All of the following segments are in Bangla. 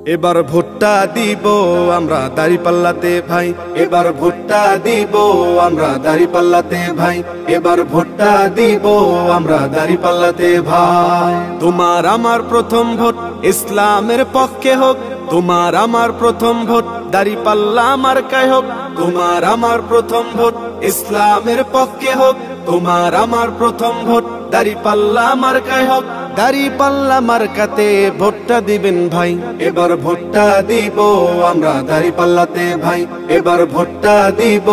এবার ভোটটা দিব আমরা দাঁড়িপাল্লাতে ভাই, এবার ভোটটা দিব আমরা দাঁড়িপাল্লাতে ভাই, এবার ভোটটা দিব আমরা দাঁড়িপাল্লাতে ভাই। তোমার আমার প্রথম ভোট ইসলামের পক্ষে হোক, তোমার আমার প্রথম ভোট দাঁড়িপাল্লা মার্কায় হোক, তোমার আমার প্রথম ভোট ইসলামের পক্ষে হোক, তোমার আমার প্রথম ভোট দাঁড়িপাল্লা মার্কায় হোক। দাঁড়িপাল্লা মার্কাতে ভোটটা দিবেন ভাই, এবার ভোটটা দিব আমরা দাঁড়িপাল্লাতে ভাই, এবার ভোটটা দিব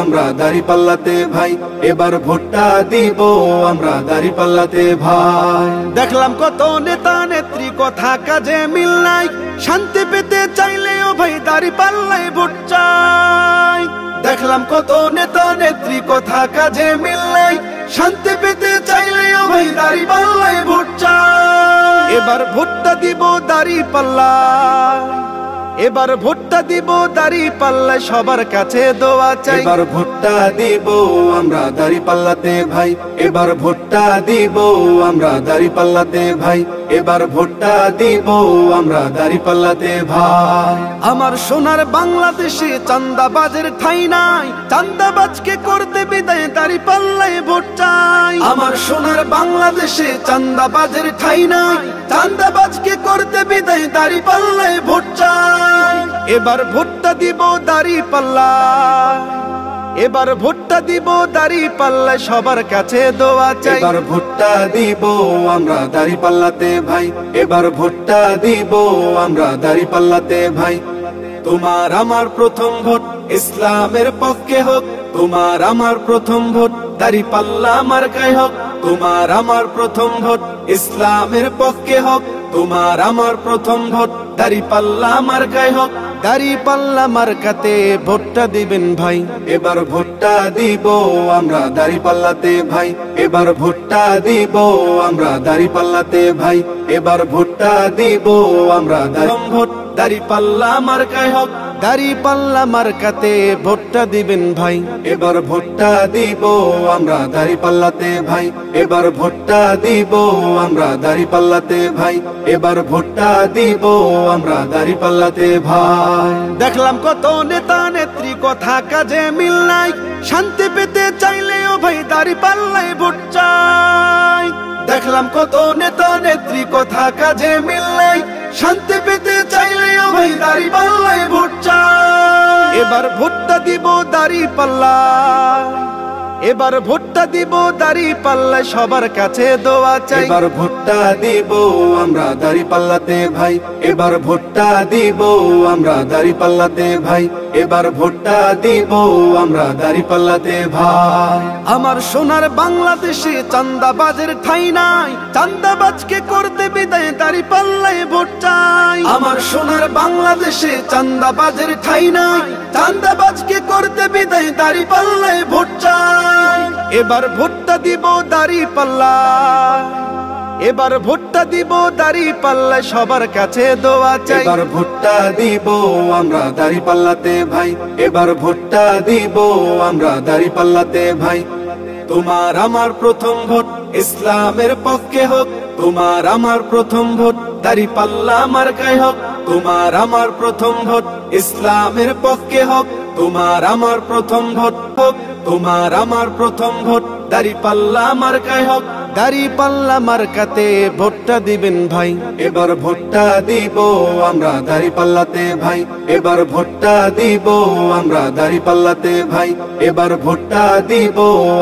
আমরা দাঁড়িপাল্লাতে ভাই, এবার ভোটটা দিব আমরা দাঁড়িপাল্লাতে ভাই। দেখলাম কত নেতা নেত্রী কথা কাজে মিল নাই, শান্তি পেতে চাইলেও ভাই দাঁড়িপাল্লায় ভোট চাই। দেখলাম কত নেতা নেত্রী কথা কাজে মিল নাই, শান্তি পেতে চাইলেও ভাই দাঁড়িপাল্লায় ভোট চাই। এবার ভোটটা দিব দাঁড়িপাল্লা, এবার ভোটটা দিব দাঁড়িপাল্লায় সবার কাছে দোয়া চাই। এবার ভোটটা দিব আমরা দাঁড়িপাল্লাতে ভাই, এবার ভোটটা দিব আমরা দাঁড়িপাল্লাতে ভাই, এবার ভোটটা দিব আমরা দাঁড়িপাল্লাতে ভাই। আমার সোনার বাংলাদেশে চাঁদাবাজের ঠাঁই নাই, চাঁদাবাজকে করতে বিদায় দাঁড়িপাল্লায় ভোট চাই। আমার সোনার বাংলাদেশে চাঁদাবাজের ঠাঁই নাই, চাঁদাবাজকে করতে বিদায় দাঁড়িপাল্লায় ভোট চাই। এবার ভোটটা দিব দাঁড়িপাল্লা, এবার ভোটটা দিব দাঁড়িপাল্লায় সবার কাছে দোয়া চাই। এবার ভোটটা দিব আমরা দাঁড়িপাল্লাতে ভাই, এবার ভোটটা দিব আমরা দাঁড়িপাল্লাতে ভাই। তোমার আমার প্রথম ভোট ইসলামের পক্ষে হোক, তোমার আমার প্রথম ভোট দাঁড়িপাল্লা মার্কায় হোক, তোমার আমার প্রথম ভোট ইসলামের পক্ষে হোক, তোমার আমার প্রথম ভোট দাঁড়িপাল্লা মার্কায় হোক। দাঁড়িপাল্লা মার্কাতে ভোটটা দিবেন ভাই, এবার ভোটটা দিব আমরা দাঁড়িপাল্লাতে ভাই, এবার ভোটটা দিব আমরা দাঁড়িপাল্লাতে ভাই, এবার ভোটটা দিব আমরা ভোট দাঁড়িপাল্লা মার্কায় হোক। দাঁড়িপাল্লা মার্কাতে ভোটটা দিবেন ভাই, এবার ভোটটা দিব আমরা দাঁড়িপাল্লাতে ভাই, এবার ভোটটা দিব আমরা দাঁড়িপাল্লাতে ভাই, এবার ভোটটা দিব আমরা দাঁড়িপাল্লাতে ভাই। দেখলাম কত নেতা নেত্রী কথা কাজে মিল নাই, শান্তি পেতে চাইলেও ভাই দাঁড়িপাল্লায় ভোট চাই। দেখলাম কত নেতা নেত্রী কথা কাজে মিল নাই, শান্তি পেতে চাইলেও ভাই দাঁড়িপাল্লায় ভোট চাই। এবার ভোটটা দিব দাঁড়িপাল্লা, এবার ভোটটা দিব দাঁড়িপাল্লায় সবার কাছে দোয়া চাই। এবার ভোটটা দিব আমরা দাঁড়িপাল্লাতে ভাই, এবার ভোটটা দিব আমরা দাঁড়িপাল্লাতে ভাই, এবার ভোটটা দিব আমরা দাঁড়িপাল্লাতে ভাই। আমার সোনার বাংলাদেশে চাঁদাবাজের ঠাঁই নাই, চাঁদাবাজকে করতে বিদায় দাঁড়িপাল্লায় ভোট চাই। আমার সোনার বাংলাদেশে চাঁদাবাজের ঠাঁই নাই, চাঁদাবাজকে করতে বিদায় দাঁড়িপাল্লায় ভোট চাই। এবার ভোটটা দিব দাঁড়িপাল্লা, এবার ভোটটা দিব দাঁড়িপাল্লায় সবার কাছে দোয়া চাই। এবার ভোটটা দিব আমরা দাঁড়িপাল্লাতে ভাই, এবার ভোটটা দিব আমরা দাঁড়িপাল্লাতে ভাই। তোমার আমার প্রথম ভোট ইসলামের পক্ষে হোক, তোমার আমার প্রথম ভোট দাঁড়িপাল্লা মার্কায় হোক, তোমার আমার প্রথম ভোট ইসলামের পক্ষে হোক, তোমার আমার প্রথম ভোট হোক, তোমার আমার প্রথম ভোট দাঁড়িপাল্লা মার্কায় হোক। দাঁড়িপাল্লা মার্কাতে ভোটটা দিবেন ভাই, এবার ভোটটা দিব আমরা দাঁড়িপাল্লাতে ভাই, এবার ভোটটা দিব আমরা দাঁড়িপাল্লাতে ভাই, এবার ভোটটা দিব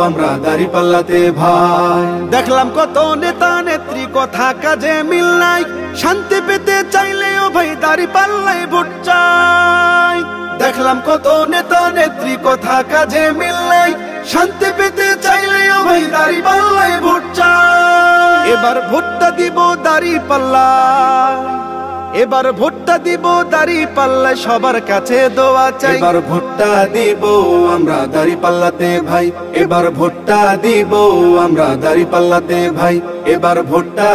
আমরা দাঁড়িপাল্লাতে ভাই। দেখলাম কত নেতা নেত্রী কথা কাজে মিল নাই, শান্তি পেতে চাইলেও ভাই দাঁড়িপাল্লায় ভোট চাই। দেখলাম কত নেতা নেত্রী কথা কাজে মিল নাই, শান্তি পেতে চাইলেও ভাই দাঁড়িপাল্লায় ভোট চাই। এবার ভোটটা দিব দাঁড়িপাল্লা, এবার ভোটটা দিব দাঁড়িপাল্লায় সবার কাছে দোয়া চাই। এবার ভোটটা দিব আমরা দাঁড়িপাল্লাতে ভাই, এবার ভোটটা দিব আমরা দাঁড়িপাল্লাতে ভাই, এবার ভোটটা